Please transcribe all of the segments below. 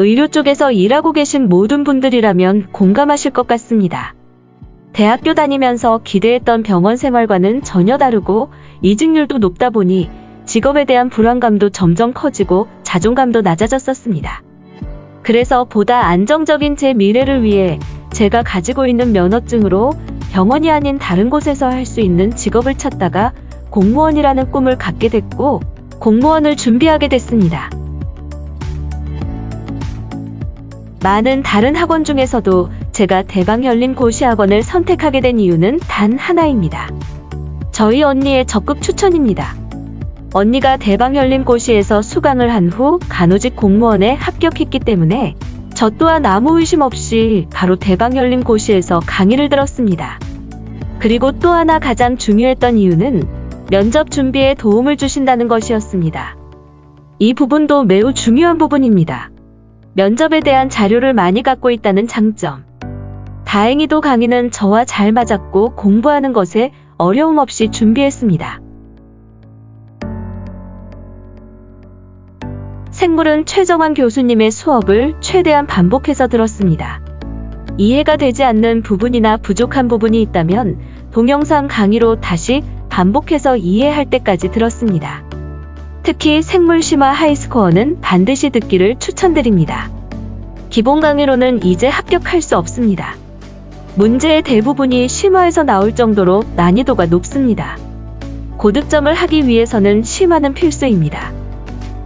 의료 쪽에서 일하고 계신 모든 분들이라면 공감하실 것 같습니다. 대학교 다니면서 기대했던 병원 생활과는 전혀 다르고 이직률도 높다 보니 직업에 대한 불안감도 점점 커지고 자존감도 낮아졌었습니다. 그래서 보다 안정적인 제 미래를 위해 제가 가지고 있는 면허증으로 병원이 아닌 다른 곳에서 할 수 있는 직업을 찾다가 공무원이라는 꿈을 갖게 됐고 공무원을 준비하게 됐습니다. 많은 다른 학원 중에서도 제가 대방현림고시학원을 선택하게 된 이유는 단 하나입니다. 저희 언니의 적극 추천입니다. 언니가 대방현림고시에서 수강을 한 후 간호직 공무원에 합격했기 때문에 저 또한 아무 의심 없이 바로 대방현림고시에서 강의를 들었습니다. 그리고 또 하나 가장 중요했던 이유는 면접 준비에 도움을 주신다는 것이었습니다. 이 부분도 매우 중요한 부분입니다. 면접에 대한 자료를 많이 갖고 있다는 장점. 다행히도 강의는 저와 잘 맞았고 공부하는 것에 어려움 없이 준비했습니다. 생물은 최정환 교수님의 수업을 최대한 반복해서 들었습니다. 이해가 되지 않는 부분이나 부족한 부분이 있다면 동영상 강의로 다시 반복해서 이해할 때까지 들었습니다. 특히 생물 심화 하이스코어는 반드시 듣기를 추천드립니다. 기본 강의로는 이제 합격할 수 없습니다. 문제의 대부분이 심화에서 나올 정도로 난이도가 높습니다. 고득점을 하기 위해서는 심화는 필수입니다.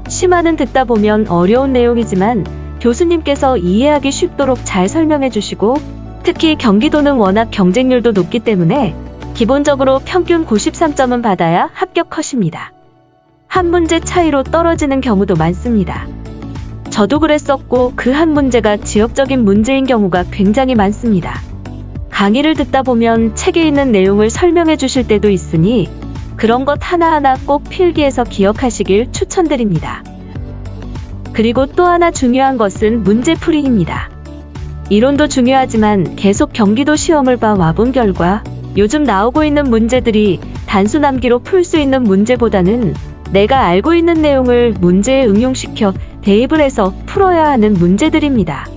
심화는 듣다 보면 어려운 내용이지만 교수님께서 이해하기 쉽도록 잘 설명해 주시고 특히 경기도는 워낙 경쟁률도 높기 때문에 기본적으로 평균 93점은 받아야 합격 컷입니다. 한 문제 차이로 떨어지는 경우도 많습니다. 저도 그랬었고 그 한 문제가 지역적인 문제인 경우가 굉장히 많습니다. 강의를 듣다 보면 책에 있는 내용을 설명해 주실 때도 있으니 그런 것 하나하나 꼭 필기해서 기억하시길 추천드립니다. 그리고 또 하나 중요한 것은 문제풀이입니다. 이론도 중요하지만 계속 경기도 시험을 봐 와본 결과 요즘 나오고 있는 문제들이 단순 암기로 풀 수 있는 문제보다는 내가 알고 있는 내용을 문제에 응용시켜 대입을 해서 풀어야 하는 문제들입니다.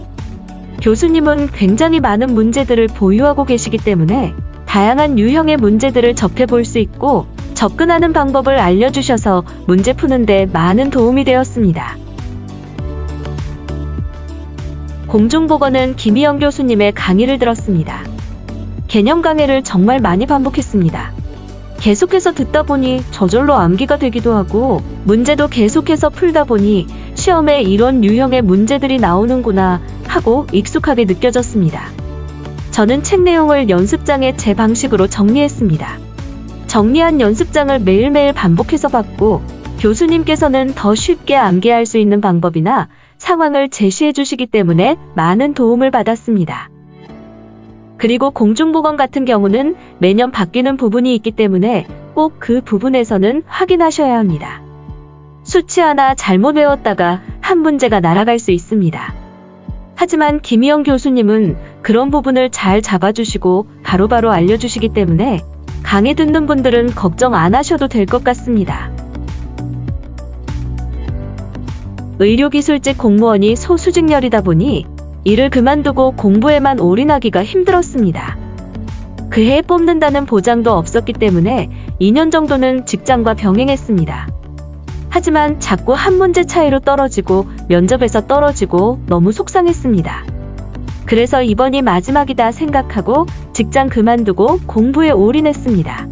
교수님은 굉장히 많은 문제들을 보유하고 계시기 때문에 다양한 유형의 문제들을 접해볼 수 있고 접근하는 방법을 알려주셔서 문제 푸는데 많은 도움이 되었습니다. 공중보건은 김희영 교수님의 강의를 들었습니다. 개념 강의를 정말 많이 반복했습니다. 계속해서 듣다 보니 저절로 암기가 되기도 하고 문제도 계속해서 풀다 보니 시험에 이런 유형의 문제들이 나오는구나 하고 익숙하게 느껴졌습니다. 저는 책 내용을 연습장에 제 방식으로 정리했습니다. 정리한 연습장을 매일매일 반복해서 봤고 교수님께서는 더 쉽게 암기할 수 있는 방법이나 상황을 제시해 주시기 때문에 많은 도움을 받았습니다. 그리고 공중보건 같은 경우는 매년 바뀌는 부분이 있기 때문에 꼭 그 부분에서는 확인하셔야 합니다. 수치 하나 잘못 외웠다가 한 문제가 날아갈 수 있습니다. 하지만 김희영 교수님은 그런 부분을 잘 잡아주시고 바로바로 알려주시기 때문에 강의 듣는 분들은 걱정 안 하셔도 될 것 같습니다. 의료기술직 공무원이 소수직렬이다 보니 일을 그만두고 공부에만 올인하기가 힘들었습니다. 그 해에 뽑는다는 보장도 없었기 때문에 2년 정도는 직장과 병행했습니다. 하지만 자꾸 한 문제 차이로 떨어지고 면접에서 떨어지고 너무 속상했습니다. 그래서 이번이 마지막이다 생각하고 직장 그만두고 공부에 올인했습니다.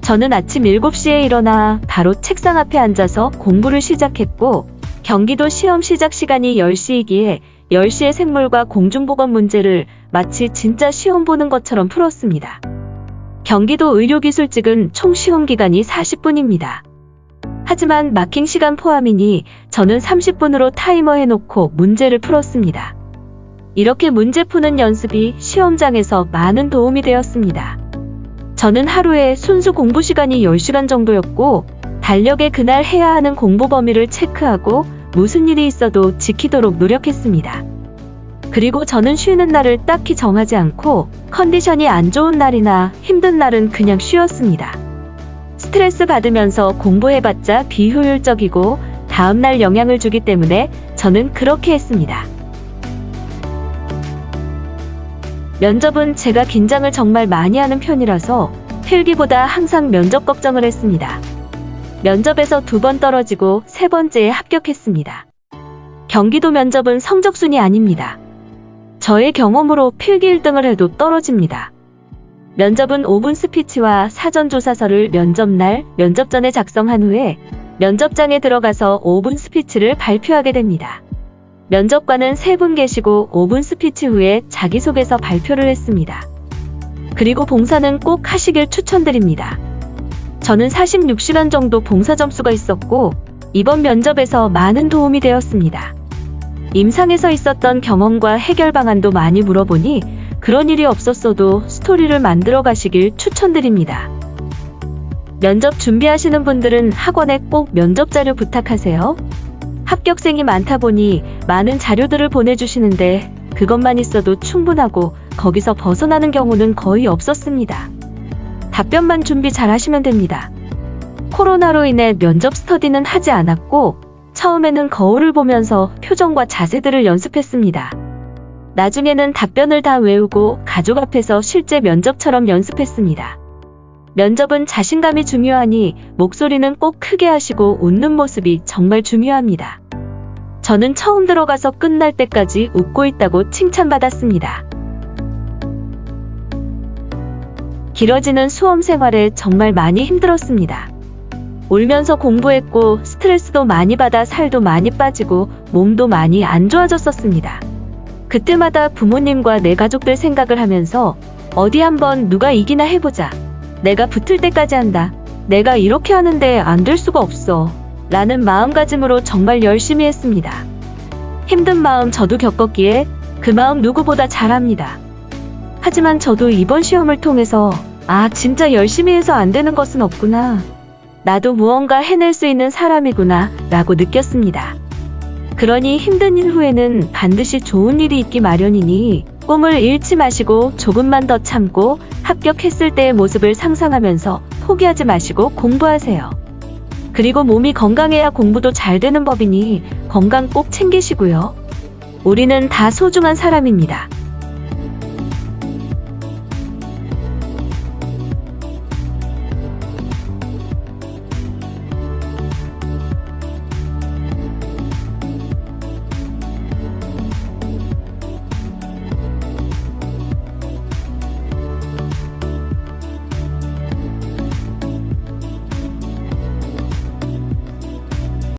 저는 아침 7시에 일어나 바로 책상 앞에 앉아서 공부를 시작했고 경기도 시험 시작 시간이 10시이기에 10시에 생물과 공중보건 문제를 마치 진짜 시험 보는 것처럼 풀었습니다. 경기도 의료기술직은 총 시험 기간이 40분입니다. 하지만 마킹 시간 포함이니 저는 30분으로 타이머 해놓고 문제를 풀었습니다. 이렇게 문제 푸는 연습이 시험장에서 많은 도움이 되었습니다. 저는 하루에 순수 공부 시간이 10시간 정도였고 달력에 그날 해야 하는 공부 범위를 체크하고 무슨 일이 있어도 지키도록 노력했습니다. 그리고 저는 쉬는 날을 딱히 정하지 않고 컨디션이 안 좋은 날이나 힘든 날은 그냥 쉬었습니다. 스트레스 받으면서 공부해봤자 비효율적이고 다음날 영향을 주기 때문에 저는 그렇게 했습니다. 면접은 제가 긴장을 정말 많이 하는 편이라서 필기보다 항상 면접 걱정을 했습니다. 면접에서 2번 떨어지고 3번째에 합격했습니다. 경기도 면접은 성적순이 아닙니다. 저의 경험으로 필기 1등을 해도 떨어집니다. 면접은 5분 스피치와 사전조사서를 면접날, 면접 전에 작성한 후에 면접장에 들어가서 5분 스피치를 발표하게 됩니다. 면접관은 3분 계시고 5분 스피치 후에 자기소개서 발표를 했습니다. 그리고 봉사는 꼭 하시길 추천드립니다. 저는 46시간 정도 봉사 점수가 있었고 이번 면접에서 많은 도움이 되었습니다. 임상에서 있었던 경험과 해결 방안도 많이 물어보니 그런 일이 없었어도 스토리를 만들어 가시길 추천드립니다. 면접 준비하시는 분들은 학원에 꼭 면접 자료 부탁하세요. 합격생이 많다 보니 많은 자료들을 보내주시는데 그것만 있어도 충분하고 거기서 벗어나는 경우는 거의 없었습니다. 답변만 준비 잘 하시면 됩니다. 코로나로 인해 면접 스터디는 하지 않았고 처음에는 거울을 보면서 표정과 자세들을 연습했습니다. 나중에는 답변을 다 외우고 가족 앞에서 실제 면접처럼 연습했습니다. 면접은 자신감이 중요하니 목소리는 꼭 크게 하시고 웃는 모습이 정말 중요합니다. 저는 처음 들어가서 끝날 때까지 웃고 있다고 칭찬받았습니다. 길어지는 수험 생활에 정말 많이 힘들었습니다. 울면서 공부했고 스트레스도 많이 받아 살도 많이 빠지고 몸도 많이 안 좋아졌었습니다. 그때마다 부모님과 내 가족들 생각을 하면서 어디 한번 누가 이기나 해보자. 내가 붙을 때까지 한다. 내가 이렇게 하는데 안 될 수가 없어. 라는 마음가짐으로 정말 열심히 했습니다. 힘든 마음 저도 겪었기에 그 마음 누구보다 잘 압니다. 하지만 저도 이번 시험을 통해서 진짜 열심히 해서 안 되는 것은 없구나. 나도 무언가 해낼 수 있는 사람이구나 라고 느꼈습니다. 그러니 힘든 일 후에는 반드시 좋은 일이 있기 마련이니 꿈을 잃지 마시고 조금만 더 참고 합격했을 때의 모습을 상상하면서 포기하지 마시고 공부하세요. 그리고 몸이 건강해야 공부도 잘 되는 법이니 건강 꼭 챙기시고요. 우리는 다 소중한 사람입니다.